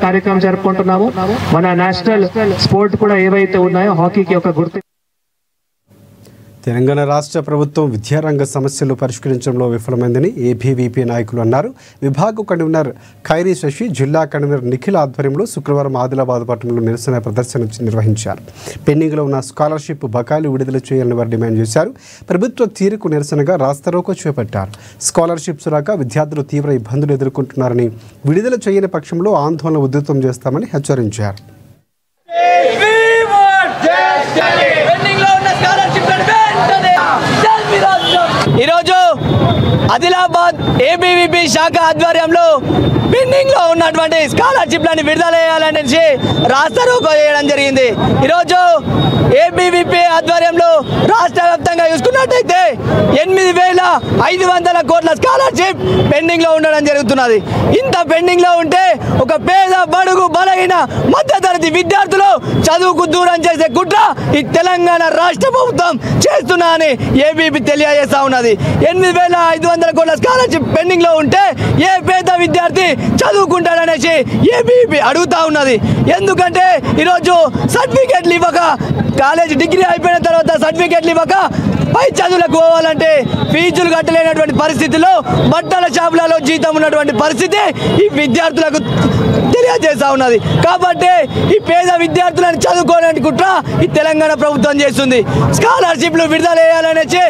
కార్యక్రమం జరుపుకుంటున్నాము. మన నేషనల్ స్పోర్ట్ కూడా ఏవైతే ఉన్నాయో హాకీకి ఒక గుర్తు. తెలంగాణ రాష్ట్ర ప్రభుత్వం విద్యారంగ సమస్యలు పరిష్కరించడంలో విఫలమైందని ఏబీవీపీ నాయకులు అన్నారు. విభాగ కన్వీనర్ ఖైరీ శశి, జిల్లా కన్వీనర్ నిఖిల్ ఆధ్వర్యంలో శుక్రవారం ఆదిలాబాద్ పట్టణంలో నిరసన ప్రదర్శన నిర్వహించారు. పెండింగ్లో ఉన్న స్కాలర్షిప్ బకాయిలు విడుదల చేయాలని వారు డిమాండ్ చేశారు. ప్రభుత్వ తీరుకు నిరసనగా రాస్తారోకో చేపట్టారు. స్కాలర్షిప్స్ రాక విద్యార్థులు తీవ్ర ఇబ్బందులు ఎదుర్కొంటున్నారని, విడుదల చేయని పక్షంలో ఆందోళన ఉధృతం చేస్తామని హెచ్చరించారు. ఈరోజు ఆదిలాబాద్ ఏబీవీపీ శాఖ ఆధ్వర్యంలో పెండింగ్లో ఉన్నటువంటి స్కాలర్షిప్లను విడుదల చేయాలనేసి రాస్తారోకో చేయడం జరిగింది. ఈరోజు ఏబీవీపీ ఆధ్వర్యంలో రాష్ట్ర వ్యాప్తంగా చూసుకున్నట్టయితే 8,500 కోట్ల స్కాలర్షిప్ పెండింగ్లో ఉండడం జరుగుతున్నది. ఇంత పెండింగ్లో ఉంటే ఒక పేద బడుగు బలహీన మధ్యతరగతి విద్యార్థులు చదువుకు దూరం చేసే కుట్ర ఈ తెలంగాణ రాష్ట్ర ప్రభుత్వం చేస్తున్నా అని ఏబీవీపీ తెలియజేస్తా ఉన్నది. 8,500 కోట్ల స్కాలర్షిప్ పెండింగ్లో ఉంటే ఏ పేద విద్యార్థి చదువుకుంటాడనేసి ఏబీవీపీ అడుగుతా ఉన్నది. ఎందుకంటే ఈరోజు సర్టిఫికేట్లు ఇవ్వక, కాలేజ్ డిగ్రీ అయిపోయిన తర్వాత సర్టిఫికేట్లు ఇవ్వక పై చదువులకు పోవాలంటే ఫీజులు కట్టలేనటువంటి పరిస్థితిలో బట్టల షాపులలో జీతం ఉన్నటువంటి పరిస్థితి ఈ విద్యార్థులకు తెలియజేస్తా ఉన్నది. కాబట్టి ఈ పేద విద్యార్థులను చదువుకోవడానికి కుట్ర ఈ తెలంగాణ ప్రభుత్వం చేస్తుంది. స్కాలర్షిప్లు విడుదల చేయాలనేసి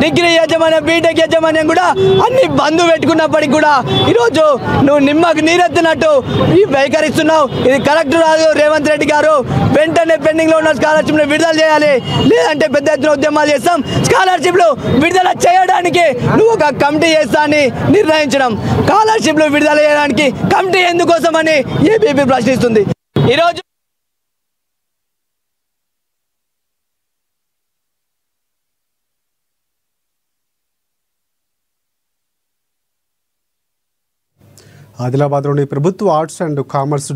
డిగ్రీ యాజమాన్యం, బీటెక్ యాజమాన్యం కూడా అన్ని బంధు పెట్టుకున్నప్పటికీ కూడా ఈరోజు నువ్వు నిమ్మకు నీరెత్తినట్టు ఈ వైఖరిస్తున్నావు. ఇది కరెక్ట్ రాదు. రేవంత్ రెడ్డి గారు వెంటనే పెండింగ్లో ఉన్న స్కాలర్షిప్లు విడుదల చేయాలి, లేదంటే పెద్ద ఎత్తున ఉద్యమాలు చేస్తాం. స్కాలర్షిప్లు విడుదల చేయడానికి నువ్వు ఒక కమిటీ చేస్తా అని నిర్ణయించడం, స్కాలర్షిప్లు విడుదల చేయడానికి కమిటీ ఎందుకోసమని ఏబీవీపీ ప్రశ్నిస్తుంది. ఈరోజు ఆదిలాబాద్లోని ప్రభుత్వ ఆర్ట్స్ అండ్ కామర్స్